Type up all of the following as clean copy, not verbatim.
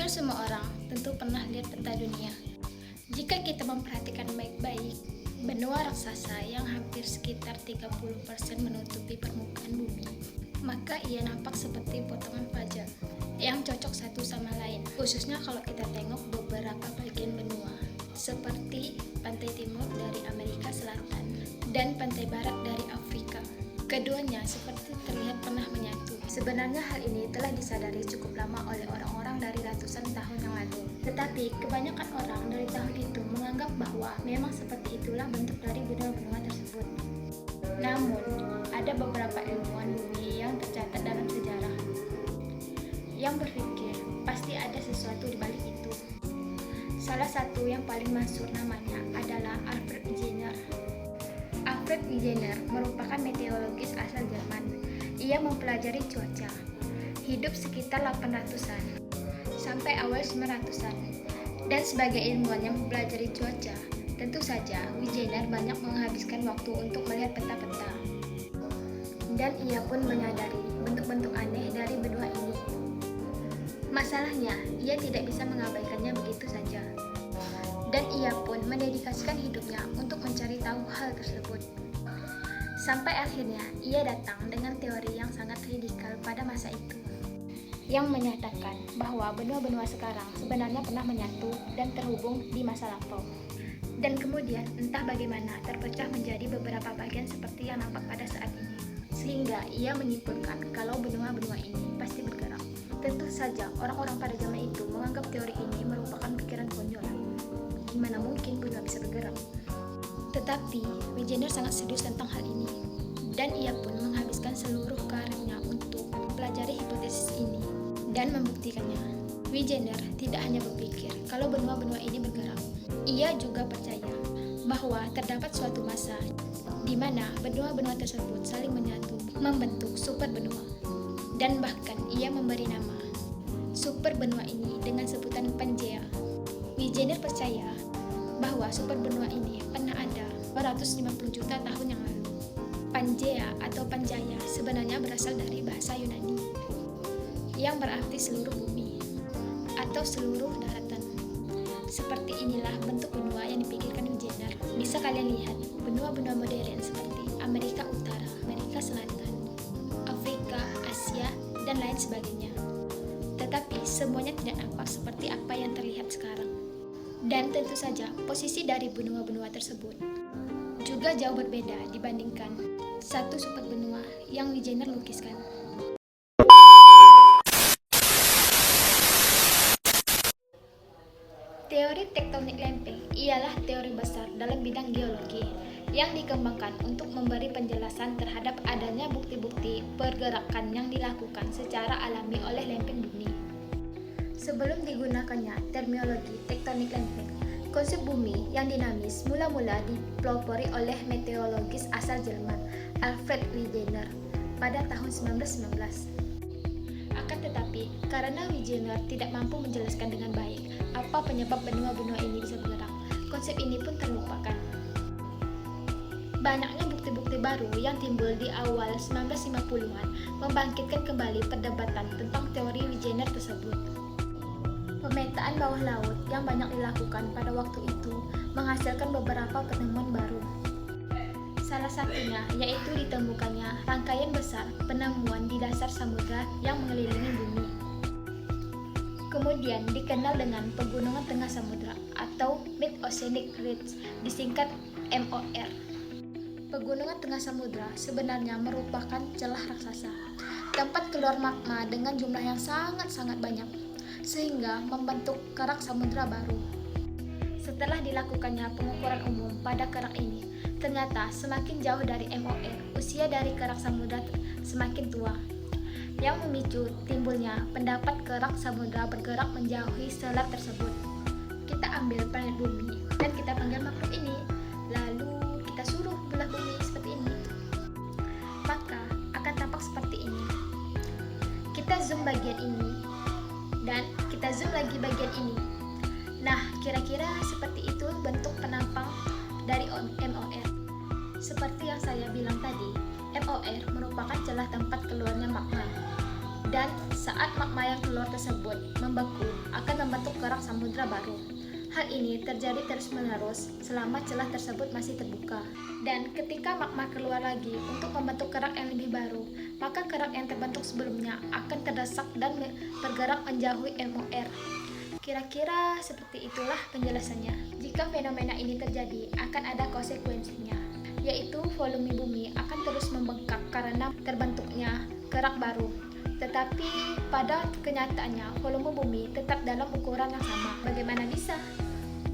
Hampir semua orang tentu pernah lihat peta dunia. Jika kita memperhatikan baik-baik, benua raksasa yang hampir sekitar 30% menutupi permukaan bumi, maka ia nampak seperti potongan fajar yang cocok satu sama lain, khususnya kalau kita tengok beberapa bagian benua, seperti pantai timur dari Amerika Selatan dan pantai barat dari Afrika. Keduanya seperti terlihat pernah menyatu. Sebenarnya hal ini telah disadari cukup lama oleh orang-orang dari ratusan tahun yang lalu. Tetapi kebanyakan orang dari tahun itu menganggap bahwa memang seperti itulah bentuk dari benua-benua tersebut. Namun, ada beberapa ilmuwan bumi yang tercatat dalam sejarah yang berpikir pasti ada sesuatu di balik itu. Salah satu yang paling masyhur namanya adalah Alfred Wegener. Alfred Wegener merupakan meteorologis asal Jerman. Ia mempelajari cuaca, hidup sekitar 800-an sampai awal 900-an. Dan sebagai ilmuwan yang mempelajari cuaca, tentu saja Wegener banyak menghabiskan waktu untuk melihat peta-peta. Dan ia pun menyadari bentuk-bentuk aneh dari benua ini. Masalahnya, ia tidak bisa mengabaikannya begitu saja. Dan ia pun mendedikasikan hidupnya untuk mencari tahu hal tersebut. Sampai akhirnya ia datang dengan teori yang sangat radikal pada masa itu, yang menyatakan bahwa benua-benua sekarang sebenarnya pernah menyatu dan terhubung di masa lampau. Dan kemudian entah bagaimana terpecah menjadi beberapa bagian seperti yang nampak pada saat ini. Sehingga ia menyimpulkan kalau benua-benua ini pasti bergerak. Tentu saja orang-orang pada zaman itu menganggap teori ini merupakan pikiran konyol. Gimana mungkin benua bisa bergerak? Tetapi Wegener sangat serius tentang hal ini, dan ia pun menghabiskan seluruh karirnya untuk mempelajari hipotesis ini dan membuktikannya. Wegener tidak hanya berpikir kalau benua-benua ini bergerak, ia juga percaya bahwa terdapat suatu masa di mana benua-benua tersebut saling menyatu membentuk super benua, dan bahkan ia memberi nama super benua ini dengan sebutan Pangea. Wegener percaya bahwa super benua ini pernah ada 450 juta tahun yang lalu. Pangea atau Pangaea sebenarnya berasal dari bahasa Yunani yang berarti seluruh bumi atau seluruh daratan. Seperti inilah bentuk benua yang dipikirkan Wegener. Bisa kalian lihat benua-benua modern seperti Amerika Utara, Amerika Selatan, Afrika, Asia, dan lain sebagainya. Tetapi semuanya tidak nampak seperti apa yang terlihat sekarang. Dan tentu saja posisi dari benua-benua tersebut juga jauh berbeda dibandingkan satu super benua yang Wegener lukiskan. Teori tektonik lempeng ialah teori besar dalam bidang geologi yang dikembangkan untuk memberi penjelasan terhadap adanya bukti-bukti pergerakan yang dilakukan secara alami oleh lempeng bumi. Sebelum digunakannya terminologi tektonik lempeng, konsep bumi yang dinamis mula-mula dipelopori oleh meteorologis asal Jerman Alfred Wegener pada tahun 1919. Akan tetapi, karena Wegener tidak mampu menjelaskan dengan baik apa penyebab benua-benua ini bisa bergerak, konsep ini pun terlupakan. Banyaknya bukti-bukti baru yang timbul di awal 1950-an membangkitkan kembali perdebatan tentang teori Wegener tersebut. Pemetaan bawah laut yang banyak dilakukan pada waktu itu menghasilkan beberapa penemuan baru. Salah satunya yaitu ditemukannya rangkaian besar penemuan di dasar samudra yang mengelilingi bumi. Kemudian dikenal dengan Pegunungan Tengah Samudra atau Mid-Oceanic Ridge, disingkat MOR. Pegunungan Tengah Samudra sebenarnya merupakan celah raksasa, tempat keluar magma dengan jumlah yang sangat-sangat banyak, sehingga membentuk kerak samudra baru. Setelah dilakukannya pengukuran umum pada kerak ini, ternyata semakin jauh dari MOR, usia dari kerak samudra semakin tua, yang memicu timbulnya pendapat kerak samudra bergerak menjauhi selat tersebut. Kita ambil planet bumi dan kita panggil makhluk ini, lalu kita suruh belah bumi seperti ini, maka akan tampak seperti ini. Kita zoom bagian ini dan kita zoom lagi bagian ini. Nah, kira-kira seperti itu bentuk penampang dari MOR. Seperti yang saya bilang tadi, MOR merupakan celah tempat keluarnya magma. Dan saat magma yang keluar tersebut membeku, akan membentuk kerak samudra baru. Hal ini terjadi terus-menerus selama celah tersebut masih terbuka. Dan ketika magma keluar lagi untuk membentuk kerak yang lebih baru, maka kerak yang terbentuk sebelumnya akan terdesak dan bergerak menjauhi MOR. Kira-kira seperti itulah penjelasannya. Jika fenomena ini terjadi, akan ada konsekuensinya, yaitu volume bumi akan terus membengkak karena terbentuknya kerak baru. Tetapi pada kenyataannya, volume bumi tetap dalam ukuran yang sama. Bagaimana bisa?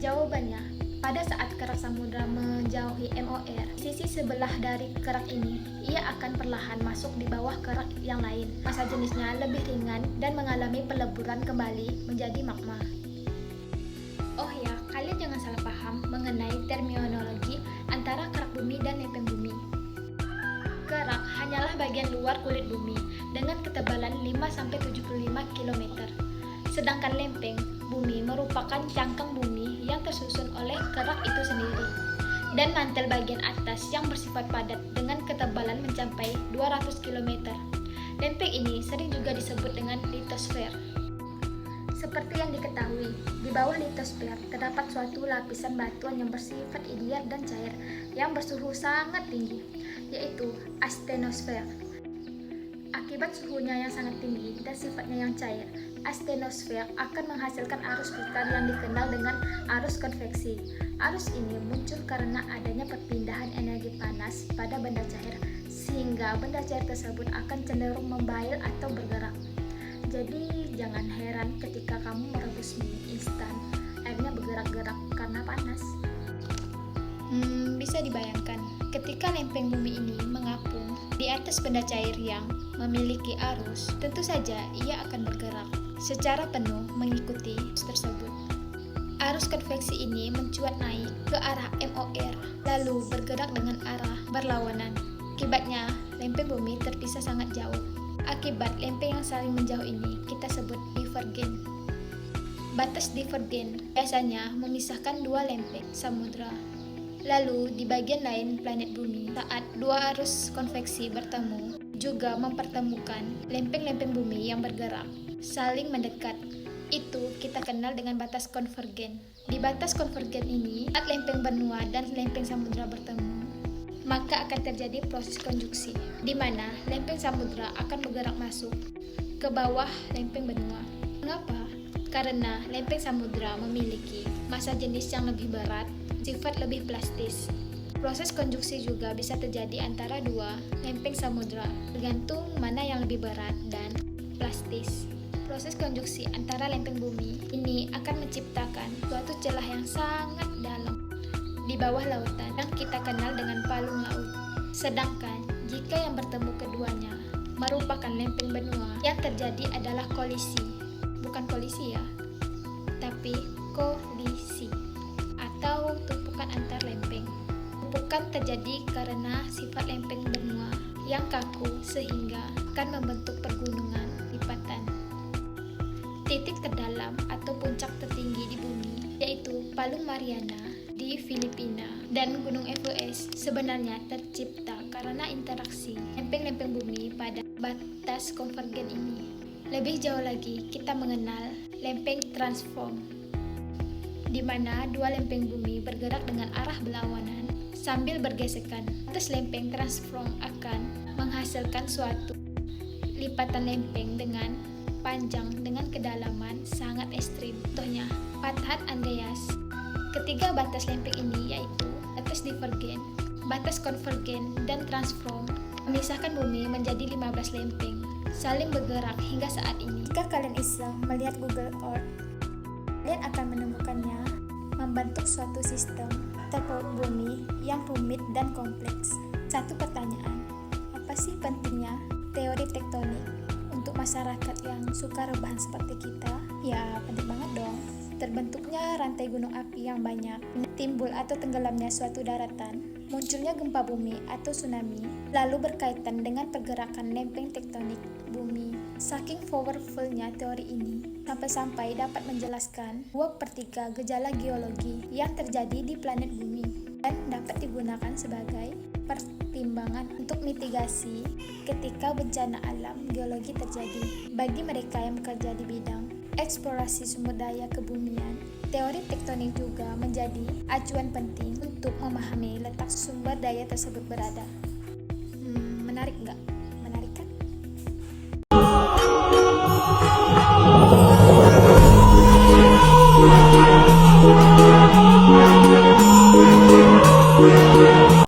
Jawabannya, pada saat kerak samudra menjauhi MOR, sisi sebelah dari kerak ini, ia akan perlahan masuk di bawah kerak yang lain. Massa jenisnya lebih ringan dan mengalami peleburan kembali menjadi magma. Oh ya, kalian jangan salah paham mengenai terminologi antara kerak bumi dan lempeng bumi. Kerak hanyalah bagian luar kulit bumi dengan ketebalan 5-75 km. Sedangkan lempeng bumi merupakan cangkang bumi yang tersusun oleh kerak itu sendiri dan mantel bagian atas yang bersifat padat dengan ketebalan mencapai 200 km. Lempeng ini sering juga disebut dengan litosfer. Seperti yang diketahui, di bawah litosfer terdapat suatu lapisan batuan yang bersifat linear dan cair yang bersuhu sangat tinggi, yaitu astenosfer. Akibat suhunya yang sangat tinggi dan sifatnya yang cair, astenosfer akan menghasilkan arus putar yang dikenal dengan arus konveksi. Arus ini muncul karena adanya perpindahan energi panas pada benda cair, sehingga benda cair tersebut akan cenderung membail atau bergerak. Jadi jangan heran ketika kamu merebus mie instan, airnya bergerak-gerak karena panas. Bisa dibayangkan, ketika lempeng bumi ini mengapung di atas benda cair yang memiliki arus, tentu saja ia akan bergerak secara penuh mengikuti arus tersebut. Arus konveksi ini mencuat naik ke arah MOR, lalu bergerak dengan arah berlawanan. Akibatnya, lempeng bumi terpisah sangat jauh. Akibat lempeng yang saling menjauh ini kita sebut divergen. Batas divergen biasanya memisahkan dua lempeng samudra. Lalu di bagian lain planet bumi, saat dua arus konveksi bertemu, juga mempertemukan lempeng-lempeng bumi yang bergerak, saling mendekat. Itu kita kenal dengan batas konvergen. Di batas konvergen ini, saat lempeng benua dan lempeng samudra bertemu, maka akan terjadi proses konjuksi, di mana lempeng samudra akan bergerak masuk ke bawah lempeng benua. Mengapa? Karena lempeng samudra memiliki massa jenis yang lebih berat, sifat lebih plastis. Proses konjuksi juga bisa terjadi antara dua lempeng samudra, tergantung mana yang lebih berat dan plastis. Proses konjuksi antara lempeng bumi ini akan menciptakan suatu celah yang sangat dalam di bawah lautan yang kita kenal dengan palung laut. Sedangkan jika yang bertemu keduanya merupakan lempeng benua, yang terjadi adalah kolisi. Bukan kolisi ya, tapi kolisi atau tumpukan antar lempeng. Tumpukan terjadi karena sifat lempeng benua yang kaku sehingga akan membentuk pergunungan lipatan. Titik terdalam atau puncak tertinggi di bumi yaitu Palung Mariana di Filipina dan Gunung Everest sebenarnya tercipta karena interaksi lempeng-lempeng bumi pada batas konvergen ini. Lebih jauh lagi, kita mengenal lempeng transform, di mana dua lempeng bumi bergerak dengan arah berlawanan sambil bergesekan. Atas lempeng transform akan menghasilkan suatu lipatan lempeng dengan panjang dengan kedalaman sangat ekstrim. Contohnya, Pathat Andreas. Ketiga batas lempeng ini yaitu batas divergen, batas konvergen, dan transform memisahkan bumi menjadi 15 lempeng, saling bergerak hingga saat ini. Jika kalian iseng melihat Google Earth, kalian akan menemukannya membentuk suatu sistem tektonik bumi yang rumit dan kompleks. Satu pertanyaan, apa sih pentingnya teori tektonik untuk masyarakat yang suka rebahan seperti kita? Ya, penting banget dong. Terbentuknya rantai gunung api yang banyak, timbul atau tenggelamnya suatu daratan, munculnya gempa bumi atau tsunami, lalu berkaitan dengan pergerakan lempeng tektonik bumi. Saking powerfulnya teori ini, sampai-sampai dapat menjelaskan 2/3 gejala geologi yang terjadi di planet bumi dan dapat digunakan sebagai pertimbangan untuk mitigasi ketika bencana alam geologi terjadi. Bagi mereka yang bekerja di bidang eksplorasi sumber daya kebumian, teori tektonik juga menjadi acuan penting untuk memahami letak sumber daya tersebut berada. Menarik nggak?